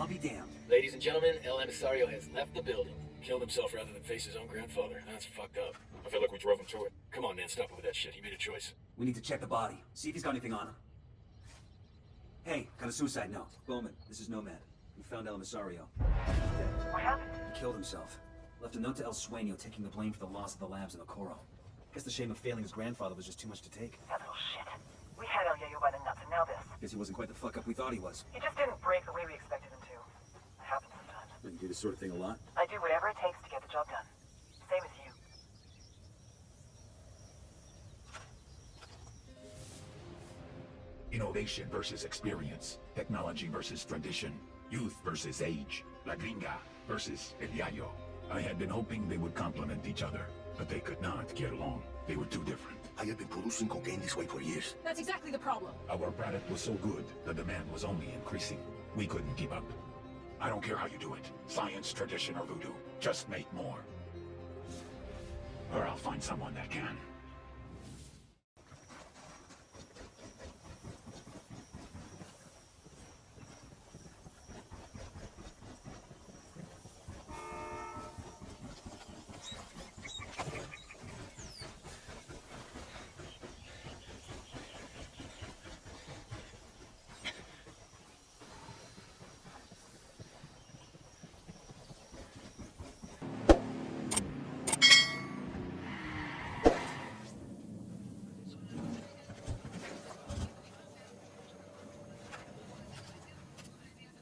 I'll be damned. Ladies and gentlemen, El Emisario has left the building. Killed himself rather than face his own grandfather. That's fucked up. I feel like we drove him to it. Come on, man, stop it with that shit. He made a choice. We need to check the body. See if he's got anything on him. Hey, got a suicide note. Bowman, this is Nomad. We found El Emisario. What happened? He killed himself. Left a note to El Sueño taking the blame for the loss of the labs in the Coro. Guess the shame of failing his grandfather was just too much to take. That little shit. We had El Yayo by the nuts, and now this. Guess he wasn't quite the fuck up we thought he was. He just didn't break the way we expected him to. It happens sometimes. You do this sort of thing a lot? I do whatever it takes to get the job done. Same as you. Innovation versus experience. Technology versus tradition. Youth versus age. La Gringa versus El Yayo. I had been hoping they would complement each other, but they could not get along. They were too different. I have been producing cocaine this way for years. That's exactly the problem. Our product was so good, the demand was only increasing. We couldn't keep up. I don't care how you do it. Science, tradition, or voodoo. Just make more. Or I'll find someone that can.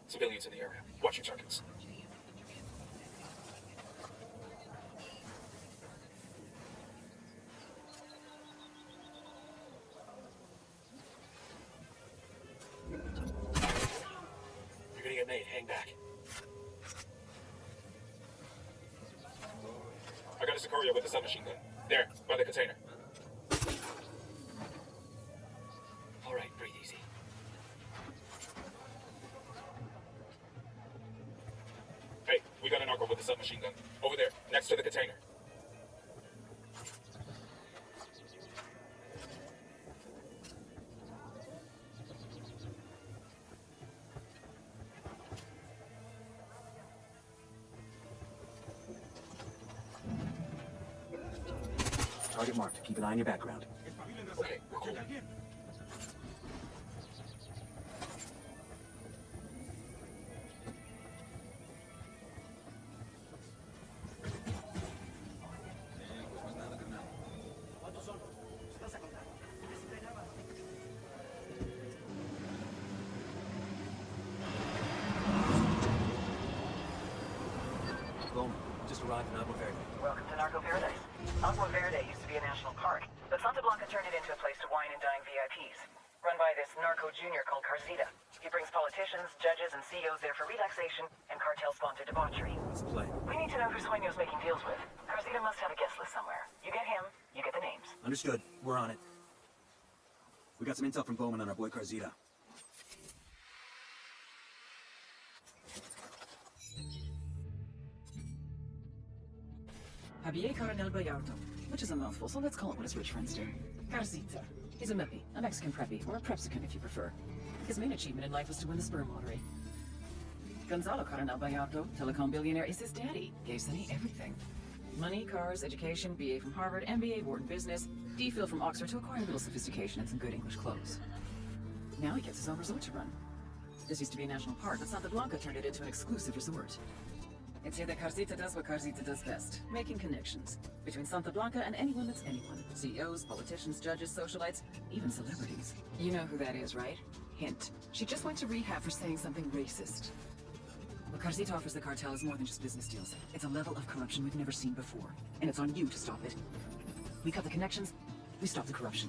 Civilians in the area. Watch your targets. You're gonna get made. Hang back. I got a Sicario with a submachine gun. There, by the container. All right, breathe easy. Hey, we got an narco with a submachine gun. Over there, next to the container. Target marked. Keep an eye on your background. Okay, we're cool. Bowman, just arrived in Agua Verde. Welcome to Narco Paradise. Agua Verde used to be a national park, but Santa Blanca turned it into a place to wine and dine VIPs. Run by this narco junior called Carcita. He brings politicians, judges, and CEOs there for relaxation and cartel-sponsored debauchery. What's the play? We need to know who Sueño's making deals with. Carcita must have a guest list somewhere. You get him, you get the names. Understood. We're on it. We got some intel from Bowman on our boy Carzita. Javier Coronel Gallardo, which is a mouthful, so let's call it what his rich friends do. Carcita. He's a Mippy, a Mexican preppy, or a prepsican if you prefer. His main achievement in life was to win the sperm lottery. Gonzalo Coronel Gallardo, telecom billionaire, is his daddy. Gave Sonny everything. Money, cars, education, BA from Harvard, MBA, Wharton Business, D.Phil from Oxford to acquire a little sophistication and some good English clothes. Now he gets his own resort to run. This used to be a national park, but Santa Blanca turned it into an exclusive resort. It's here that Carcita does what Carcita does best, making connections between Santa Blanca and anyone that's anyone. CEOs, politicians, judges, socialites, even celebrities. You know who that is, right? Hint. She just went to rehab for saying something racist. What Carcita offers the cartel is more than just business deals. It's a level of corruption we've never seen before, and it's on you to stop it. We cut the connections, we stop the corruption.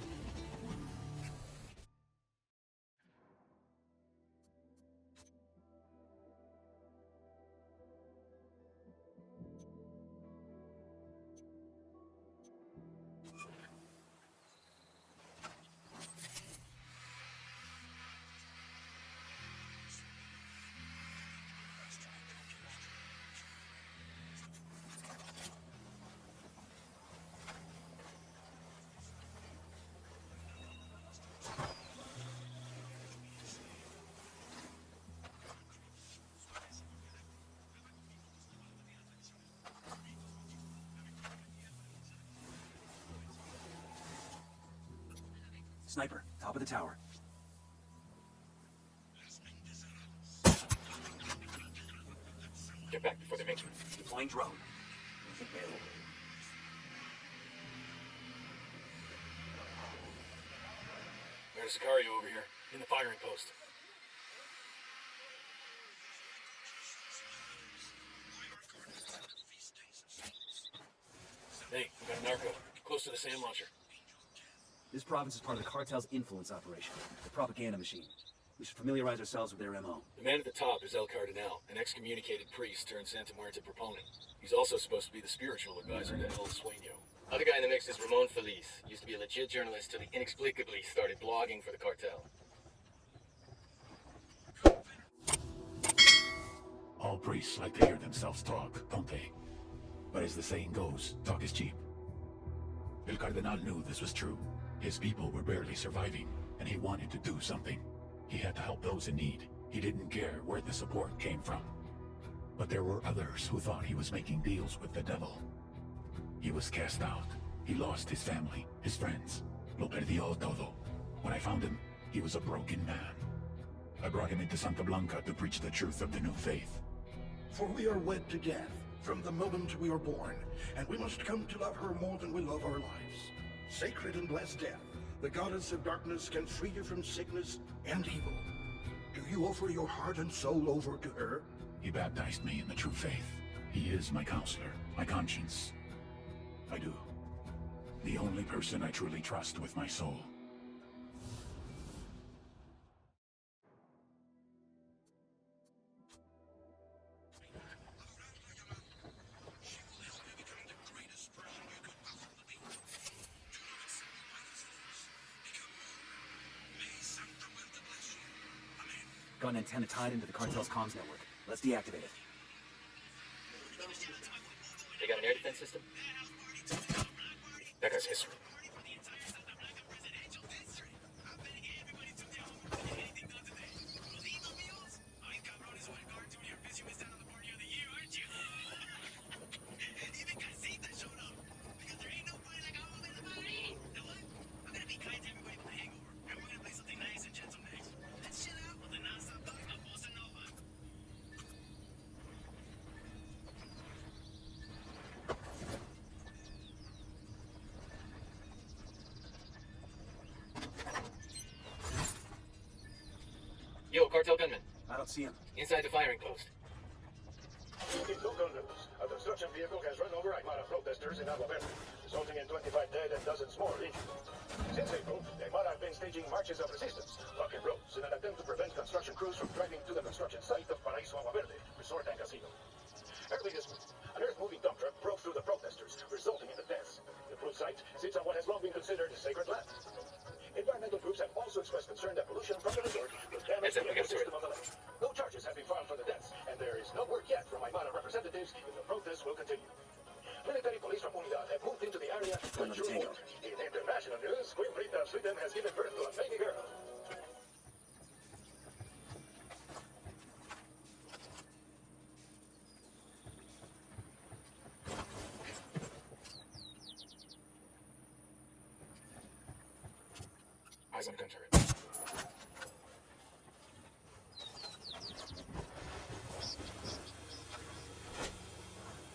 Sniper, top of the tower. Get back before they make you. Deploying drone. There's Sicario over here, in the firing post. Hey, we got a narco, close to the sand launcher. This province is part of the Cartel's influence operation, the propaganda machine. We should familiarize ourselves with their MO. The man at the top is El Cardenal, an excommunicated priest turned Santa Muerte proponent. He's also supposed to be the spiritual advisor to El Sueño. Other guy in the mix is Ramon Feliz. Used to be a legit journalist till he inexplicably started blogging for the cartel. All priests like to hear themselves talk, don't they? But as the saying goes, talk is cheap. El Cardenal knew this was true. His people were barely surviving, and he wanted to do something. He had to help those in need. He didn't care where the support came from. But there were others who thought he was making deals with the devil. He was cast out. He lost his family, his friends. Lo perdió todo. When I found him, he was a broken man. I brought him into Santa Blanca to preach the truth of the new faith. For we are wed to death from the moment we are born, and we must come to love her more than we love our lives. Sacred and blessed death, the goddess of darkness can free you from sickness and evil. Do you offer your heart and soul over to her? He baptized me in the true faith. He is my counselor, my conscience. I do. The only person I truly trust with my soul. Got an antenna tied into the cartel's comms network. Let's deactivate it. They got an air defense system? That guy's history. Yo, cartel gunman. I don't see him. Inside the firing post. It's local news. A construction vehicle has run over Aymara protesters in Agua Verde, resulting in 25 dead and dozens more injured. Since April, the Aymara have been staging marches of resistance, blocking roads in an attempt to prevent construction crews from driving to the construction site of Paraíso Agua Verde, resort and casino. Early this week, an earth-moving dump truck broke through the protesters, resulting in the deaths. The proof site sits on what has long been considered sacred land. Environmental groups have also expressed concern that pollution from the resort will damage the ecosystem of the lake. No charges have been filed for the deaths, and there is no word yet from Aymara representatives if the protests will continue. Military police from Unidad have moved into the area to ensure order. In international news, Queen Brita of Sweden has given birth to a baby girl. Eyes on the gun turret.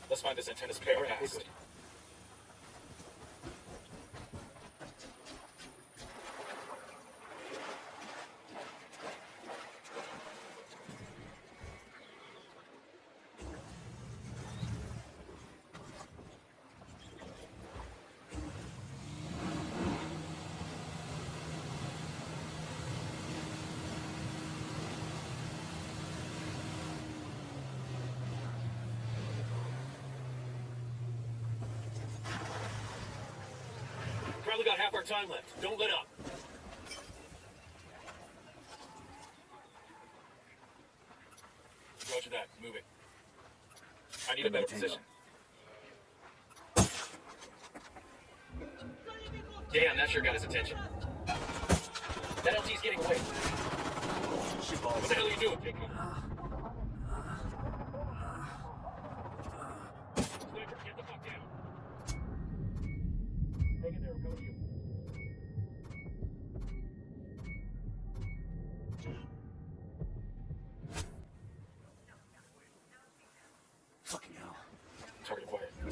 Let's find this antenna's pair pass. Probably got half our time left. Don't let up. Roger that. Move it. I need a better position. Damn, that sure got his attention. That LT's getting away. What the hell are you doing, Jacob? Sniper, get the fuck down. Hang in there, I'm coming to you.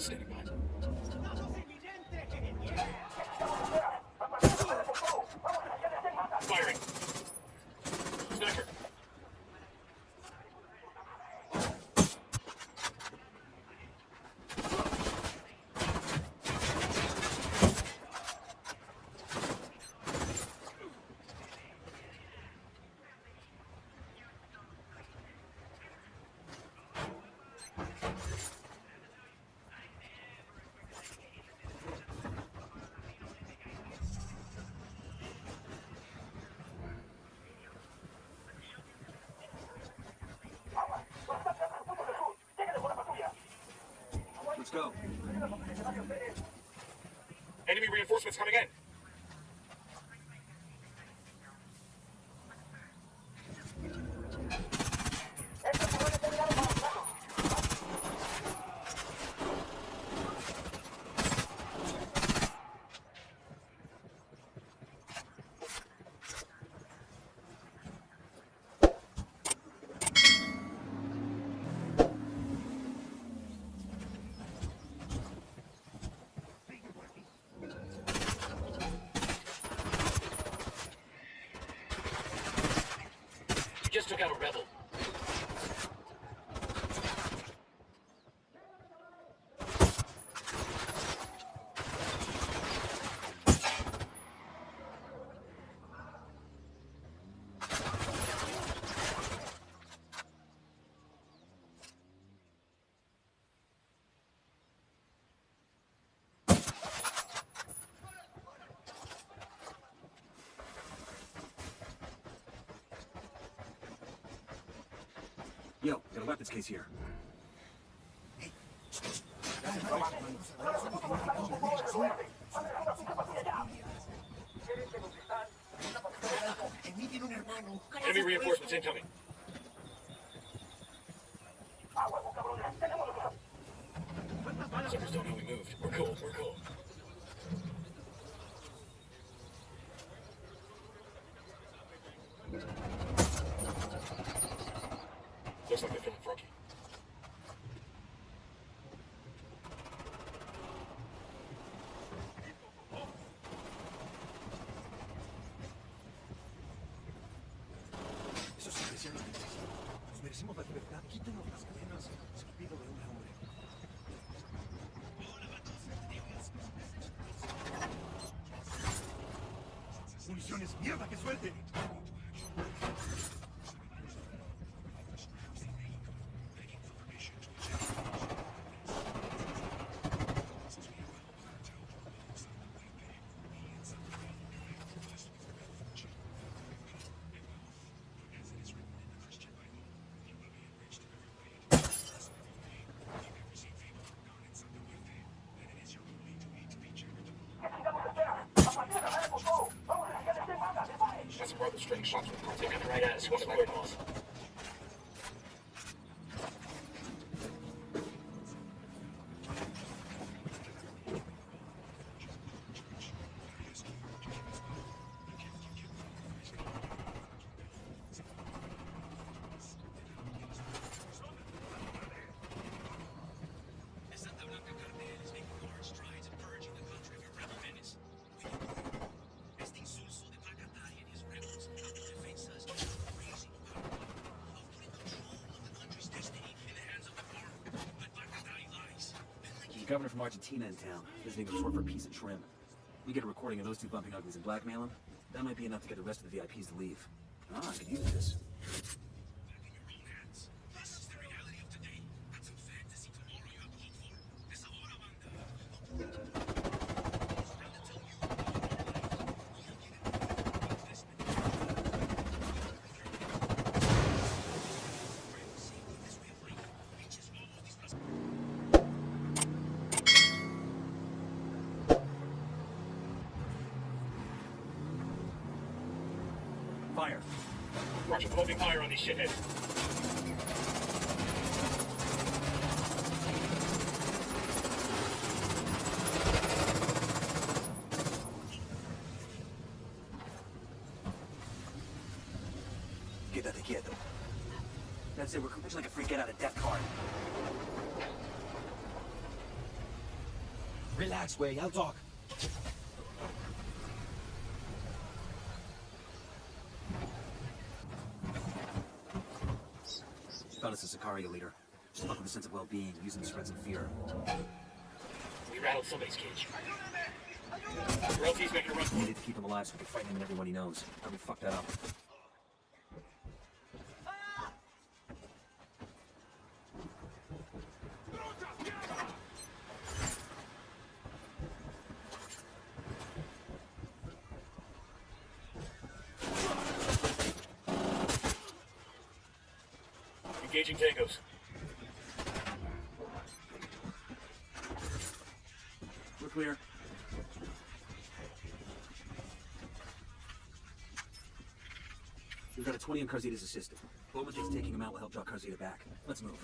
standing by. Firing. Sniper. Let's go. Enemy reinforcements coming in. Just took out a rebel. Yo, got a weapons case here. Enemy reinforcements incoming. Suckers don't know we moved. We're cool, we're cool. Looks like they're feeling froggy. Esos especiales nos merecemos la libertad. Quítenos las cadenas. Escupido de un hombre. ¡Municiones! ¡Mierda, que suelte! Got some brothers trading shots with Cartel. Coming right at us. What's the word, boss? The governor from Argentina in town, visiting a tour for peace and trim. We get a recording of those two bumping uglies and blackmail them. That might be enough to get the rest of the VIPs to leave. Ah, I could use this. Fire. Roger, opening fire on these shitheads. Quédate quieto. That's it, we're completely like a freak get out of death card. Relax, Way. I'll talk. Found us a Sicario leader. Stuck with a sense of well-being, using the threats of fear. We rattled somebody's cage. Royalty's making a run for We it. need to keep him alive so we can fight him and everyone he knows. How do we fuck that up? Engaging tangos. We're clear. We've got a 20 on Carzita's assistant. Bowman thinks taking him out will help draw Carzita back. Let's move.